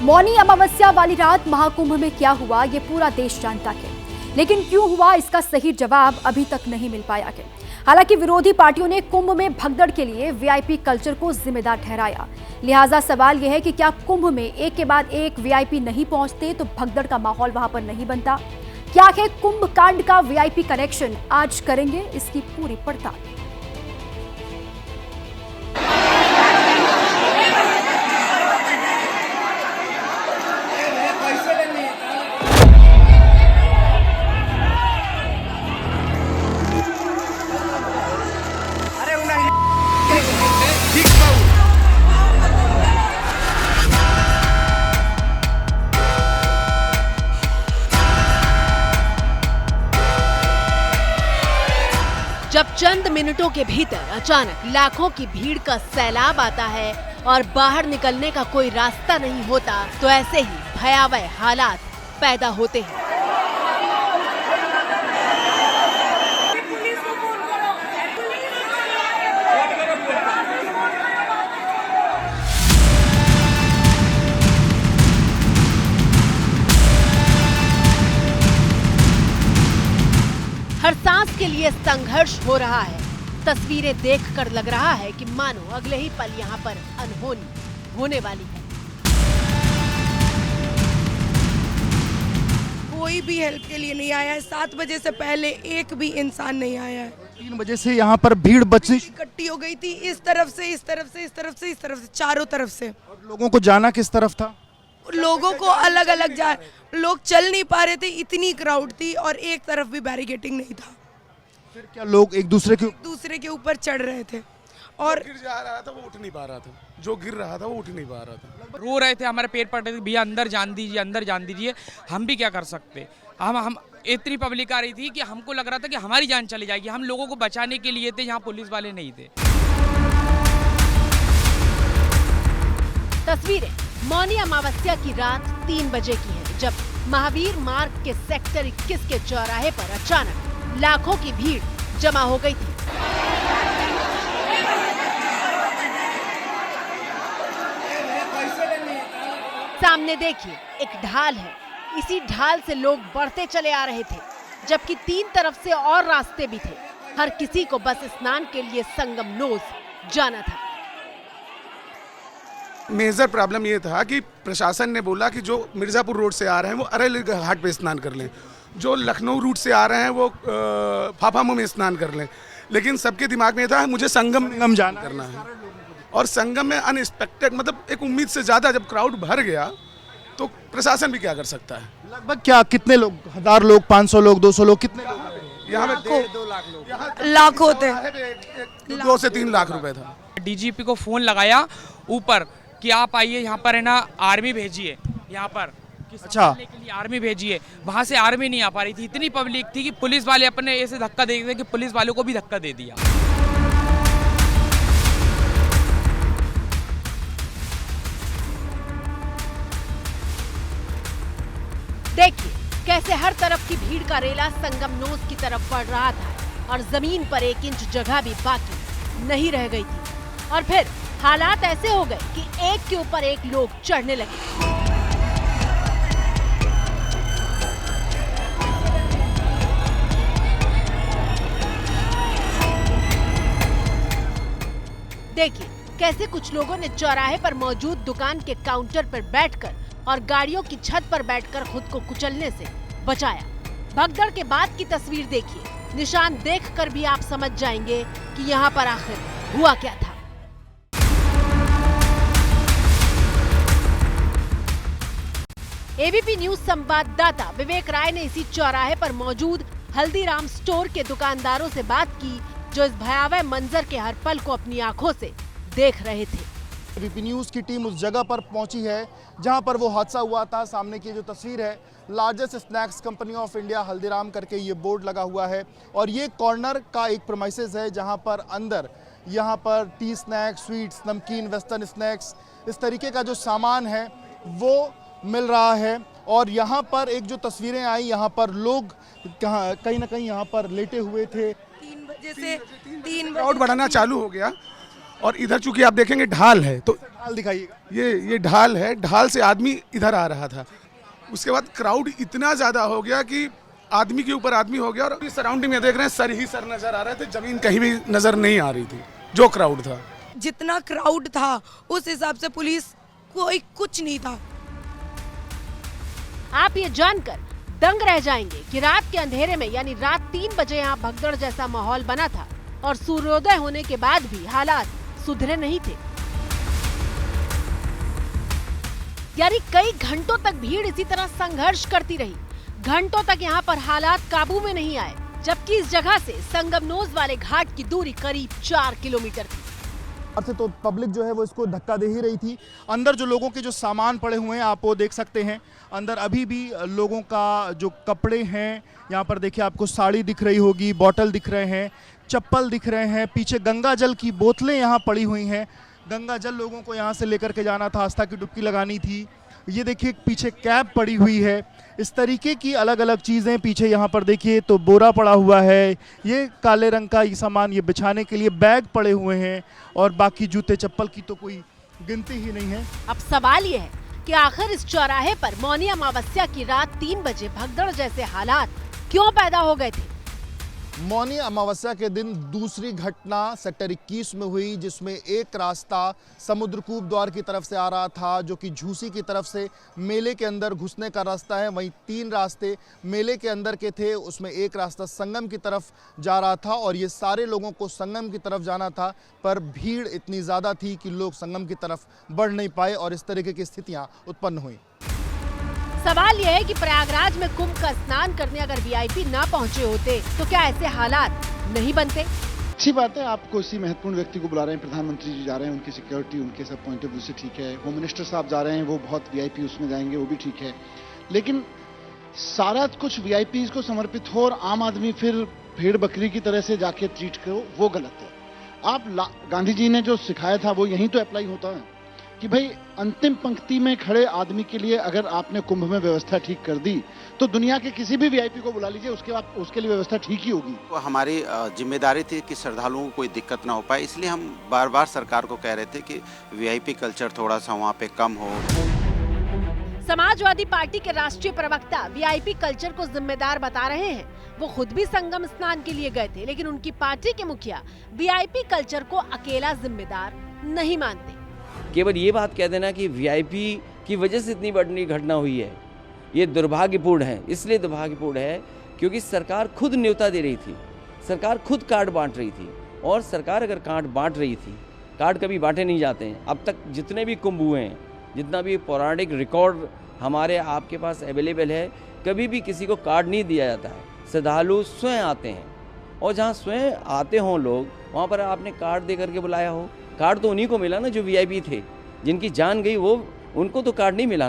मौनी अमावस्या वाली रात महाकुंभ में क्या हुआ ये पूरा देश जानता है, लेकिन क्यों हुआ इसका सही जवाब अभी तक नहीं मिल पाया है। हालांकि विरोधी पार्टियों ने कुंभ में भगदड़ के लिए वीआईपी कल्चर को जिम्मेदार ठहराया। लिहाजा सवाल यह है कि क्या कुंभ में एक के बाद एक वीआईपी नहीं पहुंचते तो भगदड़ का माहौल वहां पर नहीं बनता। क्या है कुंभ कांड का वीआईपी कनेक्शन, आज करेंगे इसकी पूरी पड़ताल। जब चंद मिनटों के भीतर अचानक लाखों की भीड़ का सैलाब आता है और बाहर निकलने का कोई रास्ता नहीं होता, तो ऐसे ही भयावह हालात पैदा होते हैं। हर सांस के लिए संघर्ष हो रहा है। तस्वीरें देखकर लग रहा है कि मानो अगले ही पल यहाँ पर अनहोनी होने वाली है। कोई भी हेल्प के लिए नहीं आया है। 7 बजे से पहले एक भी इंसान नहीं आया है। 3 बजे से यहाँ पर भीड़ बची इकट्ठी हो गई थी, इस तरफ से, इस तरफ से, इस तरफ से, इस तरफ से, चारों तरफ से। और लोगों को जाना किस तरफ था? लोगों को अलग अलग जा, लोग चल नहीं पा रहे थे, इतनी क्राउड थी और एक तरफ भी बैरिकेडिंग नहीं था। फिर क्या लोग एक दूसरे के ऊपर चढ़ रहे थे और गिर जा रहा था, वो उठ नहीं पा रहा था। जो गिर रहा था वो उठ नहीं पा रहा था। रो रहे थे, हमारे पेट पड़ रहे थे, भैया अंदर जान दीजिए, अंदर जान दीजिए। हम भी क्या कर सकते। हम इतनी पब्लिक आ रही थी कि हमको लग रहा था कि हमारी जान चली जाएगी। हम लोगों को बचाने के लिए थे, यहाँ पुलिस वाले नहीं थे। तस्वीरें मौनी अमावस्या की रात 3 बजे की है, जब महावीर मार्ग के सेक्टर 21 के चौराहे पर अचानक लाखों की भीड़ जमा हो गई थी। सामने देखिए एक ढाल है, इसी ढाल से लोग बढ़ते चले आ रहे थे, जबकि 3 तरफ से और रास्ते भी थे। हर किसी को बस स्नान के लिए संगमनोज जाना था। मेजर प्रॉब्लम ये था कि प्रशासन ने बोला कि जो मिर्ज़ापुर रोड से आ रहे हैं वो अरैल घाट पे स्नान कर लें, जो लखनऊ रूट से आ रहे हैं वो फाफामू में स्नान कर लें। लेकिन सबके दिमाग में था मुझे संगम जाना करना है। और संगम में अनएक्सपेक्टेड, मतलब एक उम्मीद से ज़्यादा जब क्राउड भर गया तो प्रशासन भी क्या कर सकता है। लगभग क्या कितने लोग, 1000 लोग, 500 लोग, 200 लोग, कितने लोग? यहाँ पे 2 लाख लोग, लाख होते, 2 से 3 लाख रुपए था। डीजीपी को फोन लगाया ऊपर कि आप आइए, यहाँ पर है ना आर्मी भेजिए, यहाँ पर अच्छा के लिए आर्मी भेजिए। वहाँ से आर्मी नहीं आ पा रही थी, इतनी पब्लिक थी कि पुलिस वाले अपने ऐसे धक्का दे दिए कि पुलिस वालों को भी धक्का दे दिया। देखिए कैसे हर तरफ की भीड़ का रेला संगमनोज की तरफ बढ़ रहा था और जमीन पर 1 इंच जगह भी बाकी नहीं रह गई थी। और फिर हालात ऐसे हो गए कि एक के ऊपर एक लोग चढ़ने लगे। देखिए कैसे कुछ लोगों ने चौराहे पर मौजूद दुकान के काउंटर पर बैठकर और गाड़ियों की छत पर बैठकर खुद को कुचलने से बचाया। भगदड़ के बाद की तस्वीर देखिए, निशान देखकर भी आप समझ जाएंगे कि यहाँ पर आखिर हुआ क्या था। एबीपी न्यूज संवाददाता विवेक राय ने इसी चौराहे पर मौजूद हल्दीराम स्टोर के दुकानदारों से बात की, जो इस भयावह मंजर के हर पल को अपनी आंखों से देख रहे थे। एबीपी न्यूज़ की टीम उस जगह पर पहुंची है जहां पर वो हादसा हुआ था। सामने की जो तस्वीर है, largest snacks company of India Haldiram करके ये बोर्ड लगा हुआ है और ये कॉर्नर का एक प्रेमाइसेस है जहां पर अंदर यहाँ पर टी स्नैक्स, स्वीट्स, नमकीन, वेस्टर्न स्नैक्स, इस तरीके का जो सामान है वो मिल रहा है। और यहाँ पर एक जो तस्वीरें आई, यहाँ पर लोग कहीं ना कहीं यहाँ पर लेटे हुए थे। 3 बजे से 3 क्राउड बढ़ाना चालू हो गया और इधर चूंकि आप देखेंगे ढाल है तो ढाल दिखाइएगा। ये ढाल है, ढाल से आदमी इधर आ रहा था। उसके बाद क्राउड इतना ज़्यादा हो गया कि आदमी के ऊपर आदमी हो गया, और सराउंडिंग में देख रहे हैं सर ही सर नज़र आ रहे थे, ज़मीन कहीं भी नज़र नहीं आ रही थी। जो क्राउड था, जितना क्राउड था उस हिसाब से पुलिस कोई कुछ नहीं था। आप ये जानकर दंग रह जाएंगे कि रात के अंधेरे में यानी रात 3 बजे यहाँ भगदड़ जैसा माहौल बना था और सूर्योदय होने के बाद भी हालात सुधरे नहीं थे। यानी कई घंटों तक भीड़ इसी तरह संघर्ष करती रही। घंटों तक यहाँ पर हालात काबू में नहीं आए, जबकि इस जगह से संगमनोज वाले घाट की दूरी करीब 4 किलोमीटर थी। अब से तो पब्लिक जो है वो इसको धक्का दे ही रही थी। अंदर जो लोगों के जो सामान पड़े हुए हैं आप वो देख सकते हैं। अंदर अभी भी लोगों का जो कपड़े हैं, यहाँ पर देखिए आपको साड़ी दिख रही होगी, बॉटल दिख रहे हैं, चप्पल दिख रहे हैं, पीछे गंगा जल की बोतलें यहाँ पड़ी हुई हैं। गंगा जल लोगों को यहाँ से लेकर के जाना था, आस्था की डुबकी लगानी थी। ये देखिए पीछे कैप पड़ी हुई है। इस तरीके की अलग अलग चीज़ें पीछे यहाँ पर देखिए तो बोरा पड़ा हुआ है, ये काले रंग का ये सामान, ये बिछाने के लिए बैग पड़े हुए हैं, और बाकी जूते चप्पल की तो कोई गिनती ही नहीं है। अब सवाल ये है कि आखिर इस चौराहे पर मौनी अमावस्या की रात 3 बजे भगदड़ जैसे हालात क्यों पैदा हो गए थे। मौनी अमावस्या के दिन दूसरी घटना सेक्टर 21 में हुई, जिसमें एक रास्ता समुद्रकूप द्वार की तरफ से आ रहा था, जो कि झूसी की तरफ से मेले के अंदर घुसने का रास्ता है। वहीं 3 रास्ते मेले के अंदर के थे, उसमें एक रास्ता संगम की तरफ जा रहा था, और ये सारे लोगों को संगम की तरफ जाना था, पर भीड़ इतनी ज़्यादा थी कि लोग संगम की तरफ बढ़ नहीं पाए और इस तरीके की स्थितियाँ उत्पन्न हुई। सवाल यह है कि प्रयागराज में कुंभ का स्नान करने अगर वीआईपी ना पहुंचे होते तो क्या ऐसे हालात नहीं बनते। अच्छी बात है, आप किसी महत्वपूर्ण व्यक्ति को बुला रहे हैं, प्रधानमंत्री जी जा रहे हैं, उनकी सिक्योरिटी, उनके सब पॉइंट ऑफ व्यू से ठीक है। होम मिनिस्टर साहब जा रहे हैं, वो बहुत वीआईपी उसमें जाएंगे, वो भी ठीक है। लेकिन सारा कुछ वीआईपी को समर्पित हो और आम आदमी फिर भेड़ बकरी की तरह से जाके ट्रीट करो, वो गलत है। आप गांधी जी ने जो सिखाया था वो यहीं तो अप्लाई होता है कि भाई अंतिम पंक्ति में खड़े आदमी के लिए अगर आपने कुंभ में व्यवस्था ठीक कर दी तो दुनिया के किसी भी वीआईपी को बुला लीजिए, उसके लिए व्यवस्था ठीक ही होगी। वो हमारी जिम्मेदारी थी कि श्रद्धालुओं को कोई दिक्कत ना हो पाए, इसलिए हम बार बार सरकार को कह रहे थे कि वीआईपी कल्चर थोड़ा सा वहाँ पे कम हो। समाजवादी पार्टी के राष्ट्रीय प्रवक्ता वीआईपी कल्चर को जिम्मेदार बता रहे हैं। वो खुद भी संगम स्नान के लिए गए थे, लेकिन उनकी पार्टी के मुखिया वीआईपी कल्चर को अकेला जिम्मेदार नहीं मानते। केवल ये बात कह देना कि वीआईपी की वजह से इतनी बड़ी घटना हुई है, ये दुर्भाग्यपूर्ण है। इसलिए दुर्भाग्यपूर्ण है क्योंकि सरकार खुद न्योता दे रही थी, सरकार खुद कार्ड बांट रही थी, और सरकार अगर कार्ड बांट रही थी, कार्ड कभी बांटे नहीं जाते हैं। अब तक जितने भी कुंभ हुए हैं, जितना भी पौराणिक रिकॉर्ड हमारे आपके पास अवेलेबल है, कभी भी किसी को कार्ड नहीं दिया जाता है। श्रद्धालु स्वयं आते हैं, और जहाँ स्वयं आते हों लोग, वहाँ पर आपने कार्ड दे करके बुलाया हो। कार्ड तो उन्हीं को मिला ना जो वीआईपी थे, जिनकी जान गई वो, उनको तो कार्ड नहीं मिला।